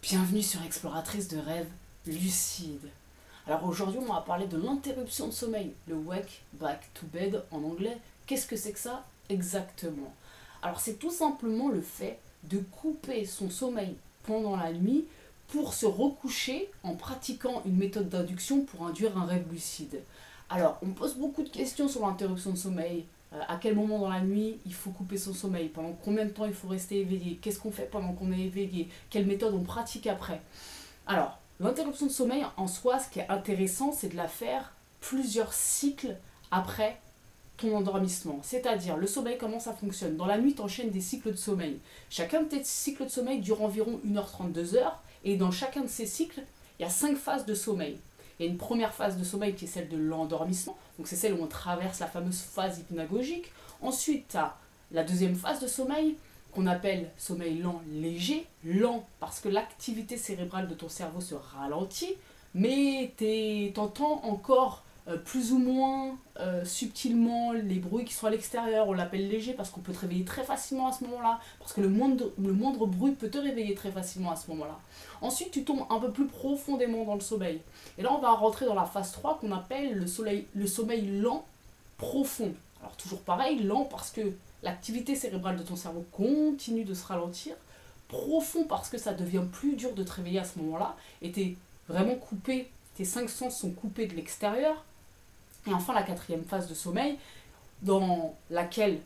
Bienvenue sur Exploratrice de rêves lucides. Alors aujourd'hui on va parler de l'interruption de sommeil, le wake back to bed en anglais. Qu'est-ce que c'est que ça exactement? Alors c'est tout simplement le fait de couper son sommeil pendant la nuit pour se recoucher en pratiquant une méthode d'induction pour induire un rêve lucide. Alors on pose beaucoup de questions sur l'interruption de sommeil. À quel moment dans la nuit il faut couper son sommeil? Pendant combien de temps il faut rester éveillé? Qu'est-ce qu'on fait pendant qu'on est éveillé? Quelle méthode on pratique après? Alors, l'interruption de sommeil en soi, ce qui est intéressant, c'est de la faire plusieurs cycles après ton endormissement. C'est-à-dire, le sommeil, comment ça fonctionne? Dans la nuit, tu enchaînes des cycles de sommeil. Chacun de tes cycles de sommeil dure environ 1h30, 2h, et dans chacun de ces cycles, il y a 5 phases de sommeil. Il y a une première phase de sommeil qui est celle de l'endormissement, donc c'est celle où on traverse la fameuse phase hypnagogique. Ensuite, tu as la deuxième phase de sommeil, qu'on appelle sommeil lent léger. Lent parce que l'activité cérébrale de ton cerveau se ralentit, mais tu entends encore plus ou moins subtilement les bruits qui sont à l'extérieur. On l'appelle léger parce qu'on peut te réveiller très facilement à ce moment-là, parce que le moindre bruit peut te réveiller très facilement à ce moment-là. Ensuite, tu tombes un peu plus profondément dans le sommeil. Et là, on va rentrer dans la phase 3 qu'on appelle le sommeil lent profond. Alors toujours pareil, lent parce que l'activité cérébrale de ton cerveau continue de se ralentir. Profond parce que ça devient plus dur de te réveiller à ce moment-là. Et t'es vraiment coupé, tes 5 sens sont coupés de l'extérieur. Et enfin la quatrième phase de sommeil, dans laquelle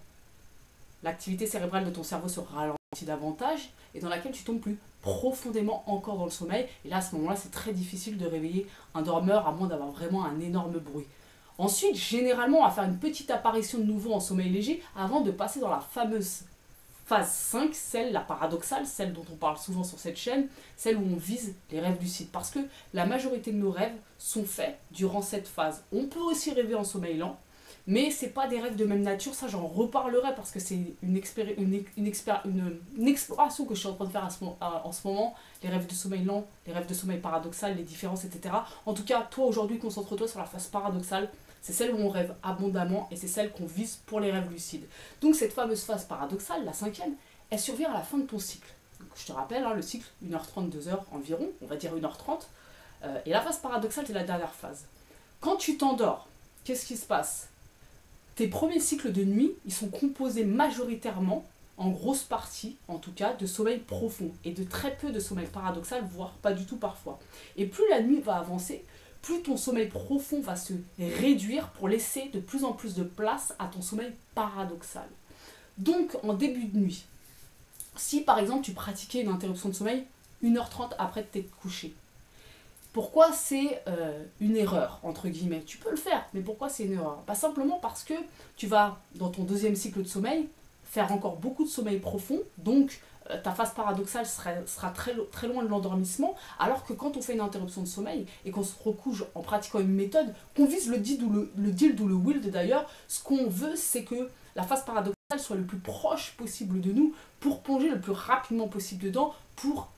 l'activité cérébrale de ton cerveau se ralentit davantage et dans laquelle tu tombes plus profondément encore dans le sommeil. Et là, à ce moment-là, c'est très difficile de réveiller un dormeur à moins d'avoir vraiment un énorme bruit. Ensuite, généralement, on va faire une petite apparition de nouveau en sommeil léger avant de passer dans la fameuse phase 5, celle, la paradoxale, celle dont on parle souvent sur cette chaîne, celle où on vise les rêves lucides. Parce que la majorité de nos rêves sont faits durant cette phase. On peut aussi rêver en sommeil lent, mais ce n'est pas des rêves de même nature, ça j'en reparlerai parce que c'est une exploration que je suis en train de faire en ce moment, les rêves de sommeil lent, les rêves de sommeil paradoxal, les différences, etc. En tout cas, toi aujourd'hui, concentre-toi sur la phase paradoxale, c'est celle où on rêve abondamment et c'est celle qu'on vise pour les rêves lucides. Donc cette fameuse phase paradoxale, la cinquième, elle survient à la fin de ton cycle. Donc, je te rappelle, le cycle, 1h30, 2h environ, on va dire 1h30, et la phase paradoxale, c'est la dernière phase. Quand tu t'endors, qu'est-ce qui se passe? Tes premiers cycles de nuit, ils sont composés majoritairement, en grosse partie en tout cas, de sommeil profond et de très peu de sommeil paradoxal, voire pas du tout parfois. Et plus la nuit va avancer, plus ton sommeil profond va se réduire pour laisser de plus en plus de place à ton sommeil paradoxal. Donc en début de nuit, si par exemple tu pratiquais une interruption de sommeil 1h30 après t'être couché, pourquoi c'est une erreur, entre guillemets? Tu peux le faire, mais pourquoi c'est une erreur? Pas simplement parce que tu vas, dans ton deuxième cycle de sommeil, faire encore beaucoup de sommeil profond, donc ta phase paradoxale sera très loin de l'endormissement, alors que quand on fait une interruption de sommeil et qu'on se recouche en pratiquant une méthode, qu'on vise le DILD ou le WILD d'ailleurs, ce qu'on veut c'est que la phase paradoxale soit le plus proche possible de nous pour plonger le plus rapidement possible dedans, pour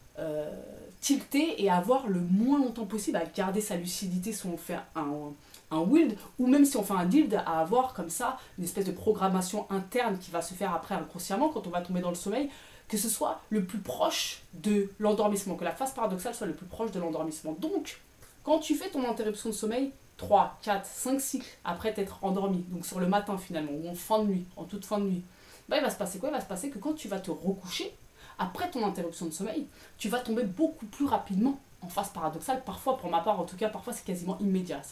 tilter et avoir le moins longtemps possible à garder sa lucidité si on fait un WILD, ou même si on fait un DILD, à avoir comme ça une espèce de programmation interne qui va se faire après inconsciemment quand on va tomber dans le sommeil, que ce soit le plus proche de l'endormissement, que la phase paradoxale soit le plus proche de l'endormissement. Donc, quand tu fais ton interruption de sommeil, 3, 4, 5 cycles après t'être endormi, donc sur le matin finalement, ou en fin de nuit, en toute fin de nuit, il va se passer quoi? Il va se passer que quand tu vas te recoucher, après ton interruption de sommeil, tu vas tomber beaucoup plus rapidement en phase paradoxale. Parfois, pour ma part en tout cas, parfois c'est quasiment immédiat.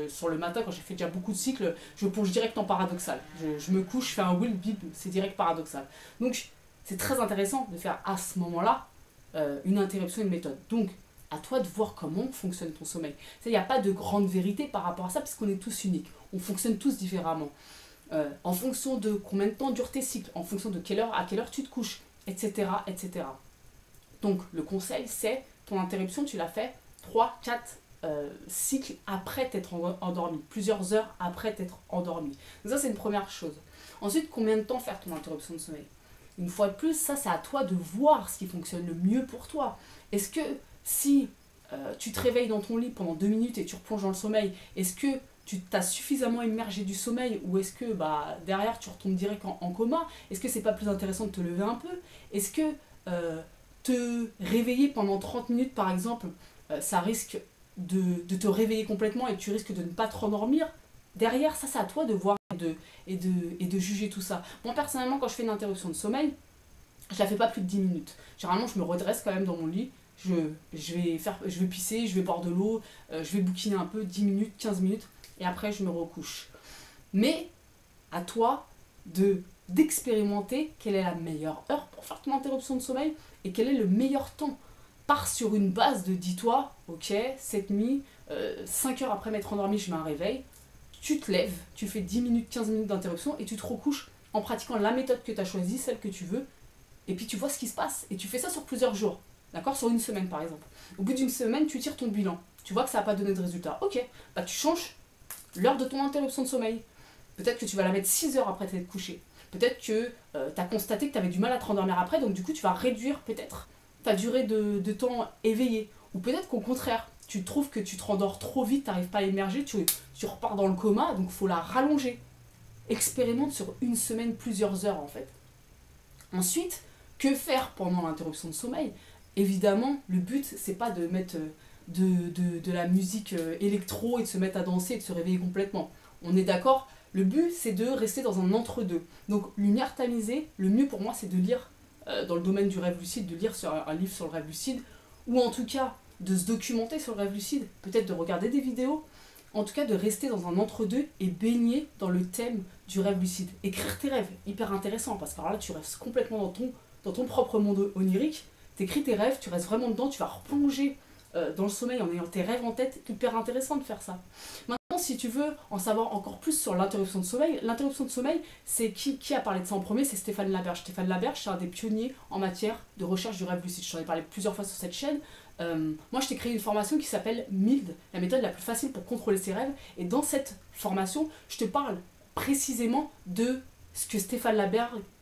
Sur le matin, quand j'ai fait déjà beaucoup de cycles, je plonge direct en paradoxal. Je me couche, je fais un will, bip, c'est direct paradoxal. Donc, c'est très intéressant de faire à ce moment-là une interruption, une méthode. Donc, à toi de voir comment fonctionne ton sommeil. Il n'y a pas de grande vérité par rapport à ça, parce qu'on est tous uniques. On fonctionne tous différemment. En fonction de combien de temps durent tes cycles, en fonction de à quelle heure tu te couches, etc., etc. Donc, le conseil, c'est ton interruption, tu l'as fait 3, 4 cycles après t'être endormi, plusieurs heures après t'être endormi. Donc ça, c'est une première chose. Ensuite, combien de temps faire ton interruption de sommeil? Une fois de plus, ça, c'est à toi de voir ce qui fonctionne le mieux pour toi. Est-ce que si tu te réveilles dans ton lit pendant 2 minutes et tu replonges dans le sommeil, est-ce que tu t'as suffisamment immergé du sommeil ou est-ce que derrière tu retombes direct en coma? Est-ce que c'est pas plus intéressant de te lever un peu? Est-ce que te réveiller pendant 30 minutes par exemple, ça risque de te réveiller complètement et tu risques de ne pas te rendormir. Derrière, ça c'est à toi de voir et de juger tout ça. Moi personnellement, quand je fais une interruption de sommeil, je la fais pas plus de 10 minutes. Généralement, je me redresse quand même dans mon lit, je vais pisser, je vais boire de l'eau, je vais bouquiner un peu, 10 minutes, 15 minutes, et après je me recouche. Mais à toi d'expérimenter quelle est la meilleure heure pour faire ton interruption de sommeil et quel est le meilleur temps. Pars sur une base de dis-toi, ok, cette nuit, 5 heures après m'être endormi, je mets un réveil, tu te lèves, tu fais 10 minutes, 15 minutes d'interruption et tu te recouches en pratiquant la méthode que tu as choisie, celle que tu veux, et puis tu vois ce qui se passe. Et tu fais ça sur plusieurs jours, d'accord, sur une semaine par exemple. Au bout d'une semaine, tu tires ton bilan, tu vois que ça n'a pas donné de résultat. Ok, bah tu changes l'heure de ton interruption de sommeil. Peut-être que tu vas la mettre 6 heures après t'être couché. Peut-être que tu as constaté que tu avais du mal à te rendormir après, donc du coup tu vas réduire peut-être ta durée de temps éveillé. Ou peut-être qu'au contraire, tu trouves que tu te rendors trop vite, tu n'arrives pas à émerger, tu repars dans le coma, donc il faut la rallonger. Expérimente sur une semaine, plusieurs heures en fait. Ensuite, que faire pendant l'interruption de sommeil? Évidemment, le but, c'est pas de mettre de la musique électro et de se mettre à danser et de se réveiller complètement. On est d'accord? Le but, c'est de rester dans un entre-deux. Donc, lumière tamisée, le mieux pour moi, c'est de lire, dans le domaine du rêve lucide, de lire sur un livre sur le rêve lucide, ou en tout cas, de se documenter sur le rêve lucide, peut-être de regarder des vidéos, en tout cas de rester dans un entre-deux et baigner dans le thème du rêve lucide. Écrire tes rêves, hyper intéressant, parce que alors là, tu restes complètement dans ton propre monde onirique, t'écris tes rêves, tu restes vraiment dedans, tu vas replonger dans le sommeil en ayant tes rêves en tête, hyper intéressant de faire ça. Maintenant, si tu veux en savoir encore plus sur l'interruption de sommeil, c'est qui a parlé de ça en premier? C'est Stéphane Laberge. Stéphane Laberge, c'est un des pionniers en matière de recherche du rêve lucide. Je t'en ai parlé plusieurs fois sur cette chaîne. Moi, je t'ai créé une formation qui s'appelle MILD, la méthode la plus facile pour contrôler ses rêves. Et dans cette formation, je te parle précisément de ce que Stéphane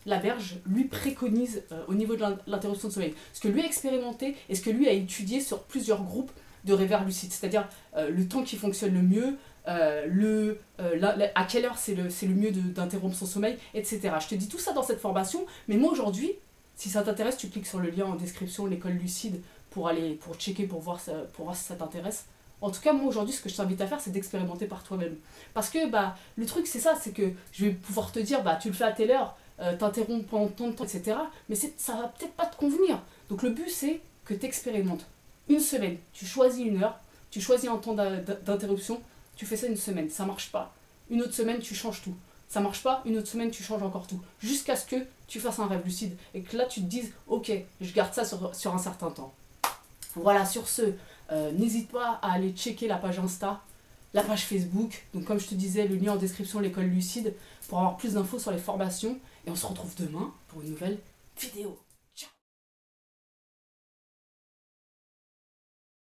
Laberge lui préconise au niveau de l'interruption de sommeil. Ce que lui a expérimenté et ce que lui a étudié sur plusieurs groupes de rêveurs lucides. C'est-à-dire le temps qui fonctionne le mieux, à quelle heure c'est le mieux d'interrompre son sommeil, etc. Je te dis tout ça dans cette formation, mais moi aujourd'hui, si ça t'intéresse, tu cliques sur le lien en description, l'école lucide, pour checker, pour voir si ça t'intéresse. En tout cas, moi aujourd'hui, ce que je t'invite à faire, c'est d'expérimenter par toi-même. Parce que le truc, c'est ça, c'est que je vais pouvoir te dire, tu le fais à telle heure, t'interromps pendant tant de temps, etc. Mais ça va peut-être pas te convenir. Donc le but, c'est que tu expérimentes. Une semaine, tu choisis une heure, tu choisis un temps d'interruption, tu fais ça une semaine, ça marche pas. Une autre semaine, tu changes tout. Ça marche pas, une autre semaine, tu changes encore tout. Jusqu'à ce que tu fasses un rêve lucide et que là, tu te dises, ok, je garde ça sur un certain temps. Voilà, sur ce, n'hésite pas à aller checker la page Insta, la page Facebook. Donc comme je te disais, le lien en description, l'école lucide, pour avoir plus d'infos sur les formations. Et on se retrouve demain pour une nouvelle vidéo.